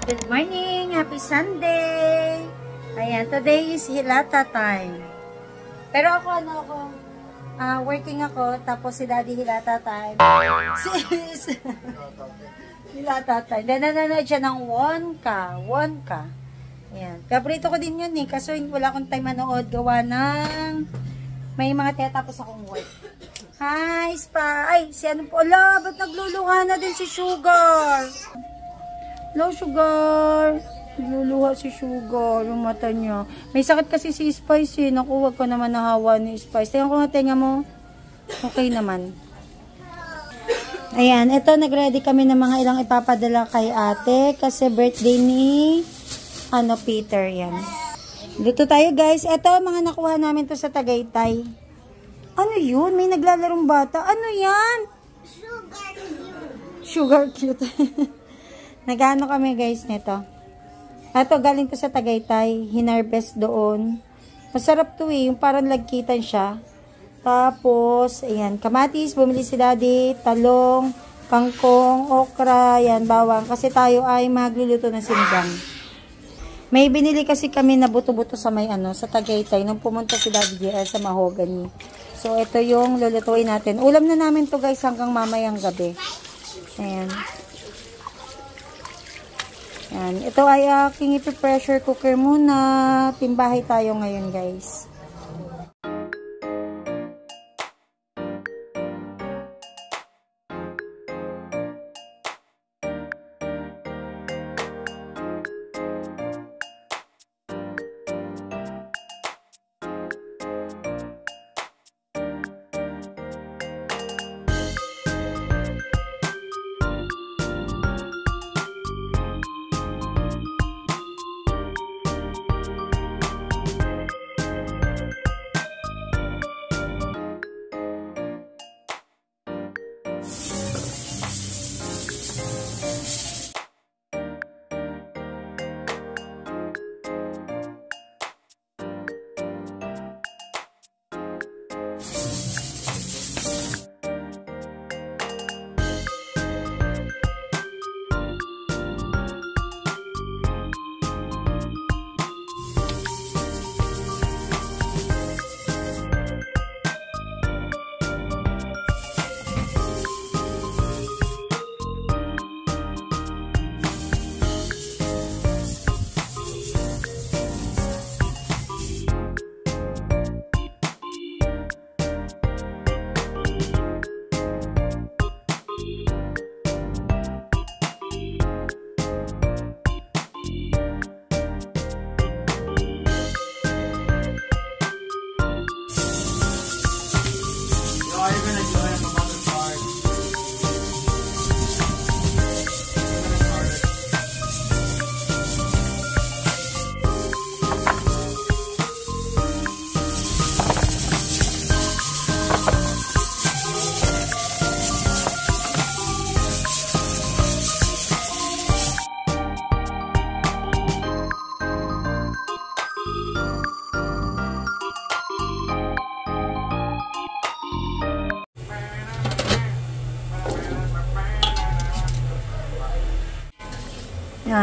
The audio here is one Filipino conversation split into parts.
Good morning! Happy Sunday! Ayan, today is Hilata time. Pero ako, working ako, tapos si Daddy Hilata time. Sis! Hilata time. Nanonood siya ng Wonka. Ayan. Paborito ko din yun eh, kaso wala akong time manood, gawa ng may mga tinatapos akong work. Hi, Spa! Ay, si ano po? Ala, ba't nagluluha na din si Sugar? Hello, Sugar. Nagluluha si Sugar, yung mata niya. May sakit kasi si Spice eh. Naku, huwag ko naman nahawa ni Spice. Tingnan ko nga, tenga mo. Okay naman. Ayan, ito, nag-ready kami ng mga ilang ipapadala kay ate. Kasi birthday ni, Peter, yan. Luto tayo, guys. Ito, mga nakuha namin to sa Tagaytay. Ano yun? May naglalarong bata. Ano yan? Sugar cute. Nagano kami guys nito. Ito galing to sa Tagaytay. Hinarvest doon. Masarap to eh. Yung parang lagkitan siya. Tapos, ayan. Kamatis. Bumili si Daddy. Talong. Kangkong. Okra. Ayan. Bawang. Kasi tayo ay magluluto ng sinigang. May binili kasi kami na buto-buto sa may sa Tagaytay. Nung pumunta si Daddy JL sa Mahogany. So, ito yung lulutuin natin. Ulam na namin to guys hanggang mamayang gabi. Ayan. Yan. Ito ay aking ipi-pressure cooker muna. Timbahay tayo ngayon, guys.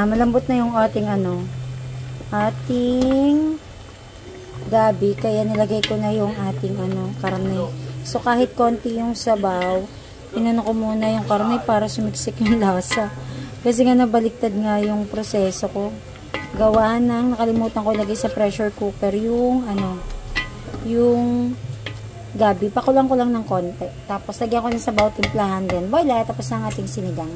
Malambot na yung ating ating gabi, kaya nilagay ko na yung ating karne. So kahit konti yung sabaw, inano ko muna yung karne para sumiksik yung lasa. Kasi nga nabaliktad nga yung proseso ko. Gawa ng nakalimutan ko ilagay sa pressure cooker yung yung gabi. Pakulang ko lang ng konti. Tapos lagyan ko ng sabaw, timplahan din. Voila, tapos ang ating sinigang.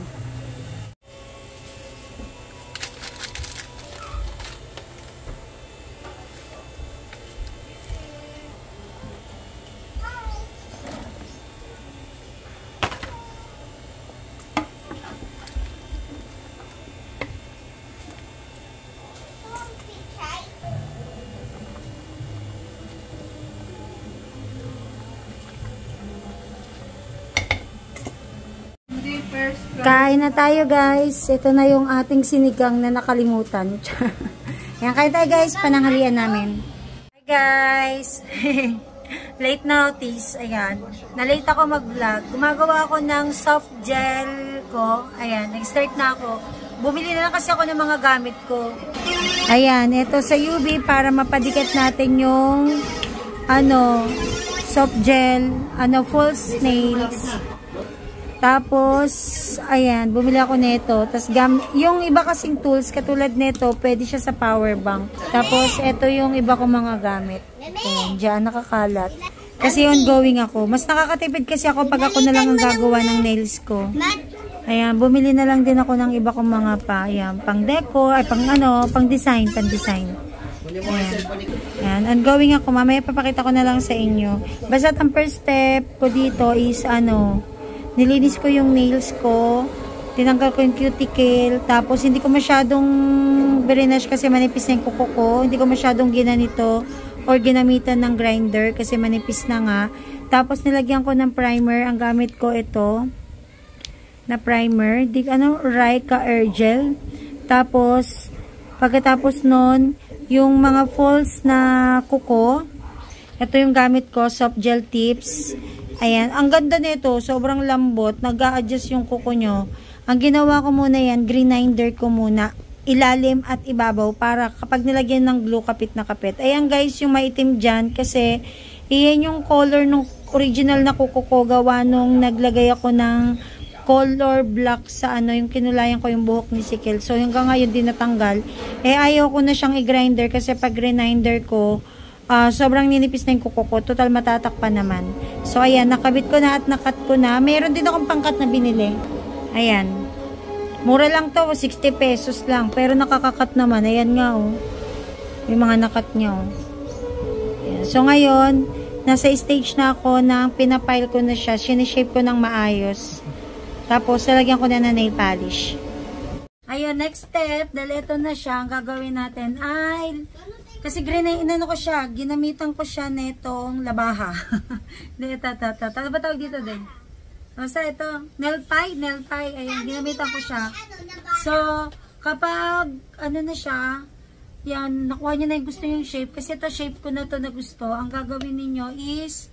Kain na tayo guys. Ito na yung ating sinigang na nakalimutan. Yan, kain tayo guys. Pananghalian namin. Hi guys. Late notice. Ayan. Na-late ako mag-vlog. Gumagawa ako ng soft gel ko. Ayan. Nag-start na ako. bumili na lang kasi ako ng mga gamit ko. Ayan, ito sa UV para mapadikit natin yung soft gel, false nails. Tapos, ayan, bumili ako nito. Tapos, yung iba kasing tools, katulad nito, pwede siya sa power bank. Tapos, ito yung iba kong mga gamit. Ayan, dyan, nakakalat. Kasi ongoing ako. Mas nakakatipid kasi ako pag ako na lang ang gagawa ng nails ko. Ayan, bumili na lang din ako ng iba kong mga ayan, pang deco, ay pang design, Ayan. Ayan, ongoing ako. Mamaya papakita ko na lang sa inyo. Basta ang first step ko dito is, nilinis ko yung nails ko, tinanggal ko yung cuticle, tapos hindi ko masyadong brinash kasi manipis na yung kuko ko, hindi ko masyadong ginanito or ginamitan ng grinder kasi manipis na nga. Tapos nilagyan ko ng primer, ang gamit ko ito na primer, Rika Air Gel. Tapos pagkatapos nun, yung mga false na kuko, ito yung gamit ko, soft gel tips. Ayan, ang ganda nito, sobrang lambot, nag-a-adjust yung kuko nyo. Ang ginawa ko muna yan, grinder ko muna, ilalim at ibabaw para kapag nilagyan ng glue, kapit na kapit. Ayan guys, yung maitim dyan, kasi iyan yung color ng original na kuko ko, gawa nung naglagay ako ng color black sa yung kinulayan ko yung buhok ni Sikel. So hanggang ngayon din natanggal. Ayaw ko na siyang i-grinder kasi pag grinder ko, sobrang ninipis na yung kuko ko. Total matatakpan naman. So, ayan. Nakabit ko na at nakat ko na. Meron din akong pangkat na binili. Ayan. Mura lang to. 60 pesos lang. Pero nakakakat naman. Ayan nga, oh. Yung mga nakat niya, oh. Ayan. So, ngayon, nasa stage na ako na pinapile ko na siya. Sinishape ko ng maayos. Tapos, lalagyan ko na ng nail polish. Ayun, next step. Dahil ito na siya. Ang gagawin natin ay... Kasi ko siya, ginamitan ko siya netong labaha. Ano ba tawag dito din? Basta ito, nail pie, ayun, ginamitan ko siya. So, kapag, na siya, yan, nakuha niya na yung gusto yung shape, kasi ito shape ko na to na gusto, ang gagawin ninyo is,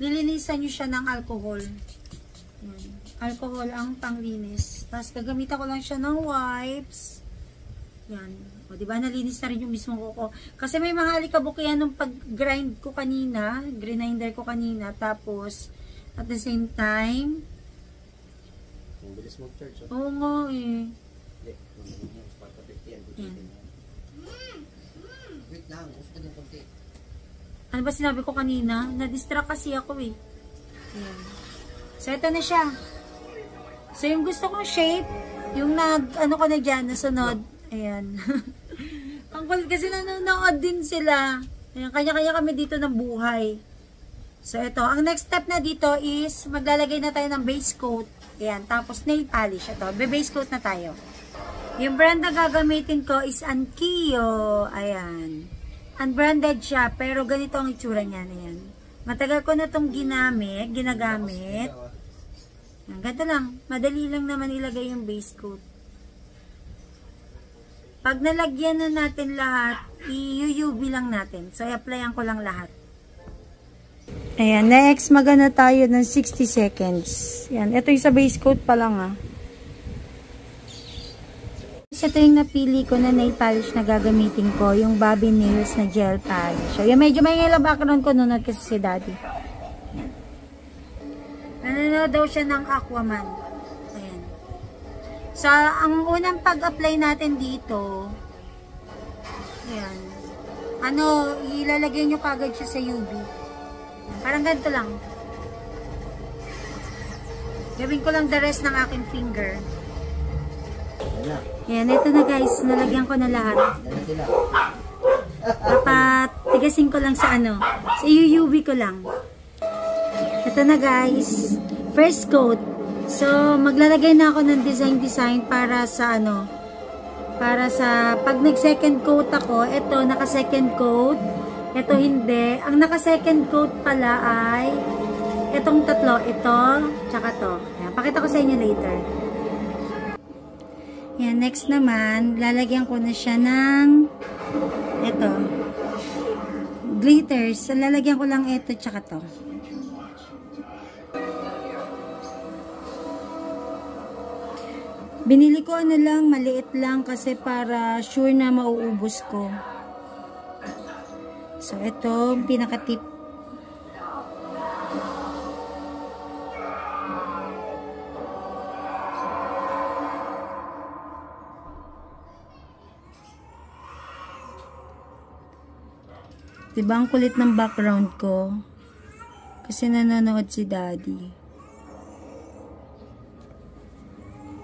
lilinisan nyo siya ng alcohol. Yan. Alcohol ang panglinis. Tapos, gagamitan ko lang siya ng wipes. Yan. O, diba, nalinis na rin yung mismo kuko. Kasi may mga alikabok yan nung pag-grind ko kanina, grinder ko kanina, tapos, at the same time, ang bilis mag-charge. Oo nga eh. Yan. Wait lang, gusto din konti. Ano ba sinabi ko kanina? Na-distract kasi ako eh. Yan. So, ito na siya. So, yung gusto kong shape, yung ko na dyan, nasunod, ayan. Ang cool kasi nanonood din sila. Ayan, kanya-kanya kami dito ng buhay. So, ito. Ang next step na dito is maglalagay na tayo ng base coat. Ayan. Tapos, nail polish. Ito. Base coat na tayo. Yung brand na gagamitin ko is Ankyo. Ayan. Unbranded siya. Pero ganito ang itsura niya. Ayan. Matagal ko na itong ginagamit. Ayan, ganito lang. Madali lang naman ilagay yung base coat. Pag nalagyan na natin lahat, i-UV lang natin. So, i-applyan ko lang lahat. Ayan, next, magana tayo ng 60 seconds. Ayan, ito yung sa base coat pa lang, ah. Ito yung napili ko na nail polish na gagamitin ko, yung Bobby Nails na gel polish. So, yung medyo may yellow background ko nunod kasi si Daddy. Nanonood daw siya ng Aquaman. Ayan. So, ang unang pag-apply natin dito, ayan, ilalagay nyo kagad siya sa UV. Parang ganito lang. Gawin ko lang the rest ng aking finger. Ayan, ito na guys. Nalagyan ko na lahat. Dapat tigasin ko lang sa sa UV ko lang. Ito na guys. First coat. So, maglalagay na ako ng design para sa para sa pag nag-second coat ako, ito naka-second coat, ito hindi. Ang naka-second coat pala ay itong tatlo, ito, tsaka to. Ayan, pakita ko sa inyo later. Yan, next naman, lalagyan ko na siya ng ito, glitters. So, lalagyan ko lang ito, tsaka to. Binili ko ano lang, maliit lang kasi para sure na mauubos ko. So, ito, pinaka-tip. Diba ang kulit ng background ko? Kasi nanonood si Daddy.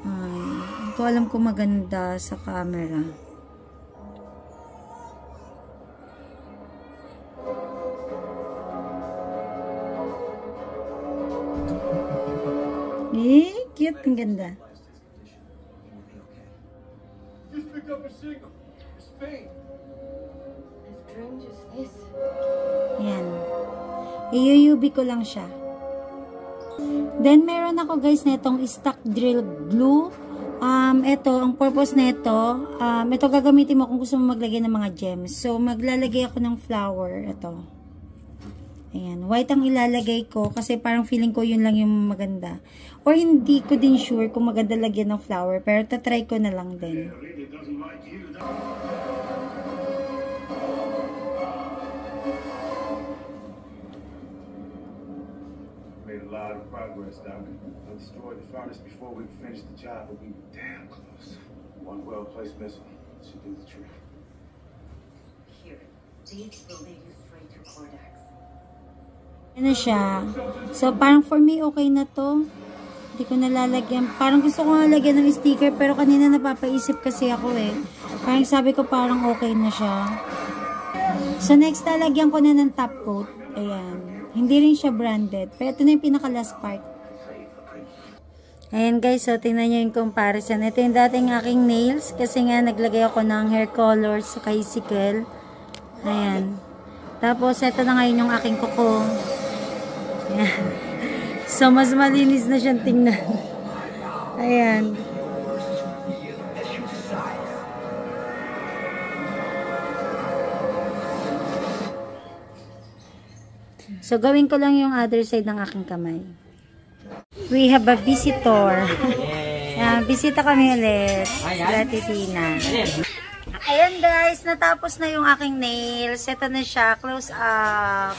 Ay, hindi ko alam kung maganda sa camera. Eh, cute. Ang ganda. Yan. I-UV ko lang siya. Then, meron ako guys na itong stock drill glue. Ito, ang purpose na ito gagamitin mo kung gusto mo maglagay ng mga gems. So, maglalagay ako ng flower. Ito. Ayan. White ang ilalagay ko kasi parang feeling ko yun lang yung maganda. Or hindi ko din sure kung maganda lagyan ng flower. Pero tatry ko na lang din. Made a lot of progress, Doc. I destroyed the furnace before we finished the job, but we were damn close. One well-placed missile should do the trick. Here, these will lead you straight to Cordax. Ano siya? So, parang for me, okay na to. Hindi ko nalalagyan. Parang gusto ko nalagyan ng sticker, pero kanina napapaisip kasi ako eh. Parang sabi ko parang okay na siya. So, next, lalagyan ko na ng top coat. Ayan. Hindi rin siya branded. Pero ito na yung pinaka-last part. Ayan guys, so tingnan nyo yung comparison. Ito yung dating aking nails. Kasi nga naglagay ako ng hair colors sa icicle. Ayan. Tapos ito na ngayon yung aking kuko. Ayan. So mas malinis na siyang tingnan. Ayan. So, gawin ko lang yung other side ng aking kamay. We have a visitor. Bisita kami ulit. Sila Titina. Ayan guys, natapos na yung aking nails. Ito na siya, close up.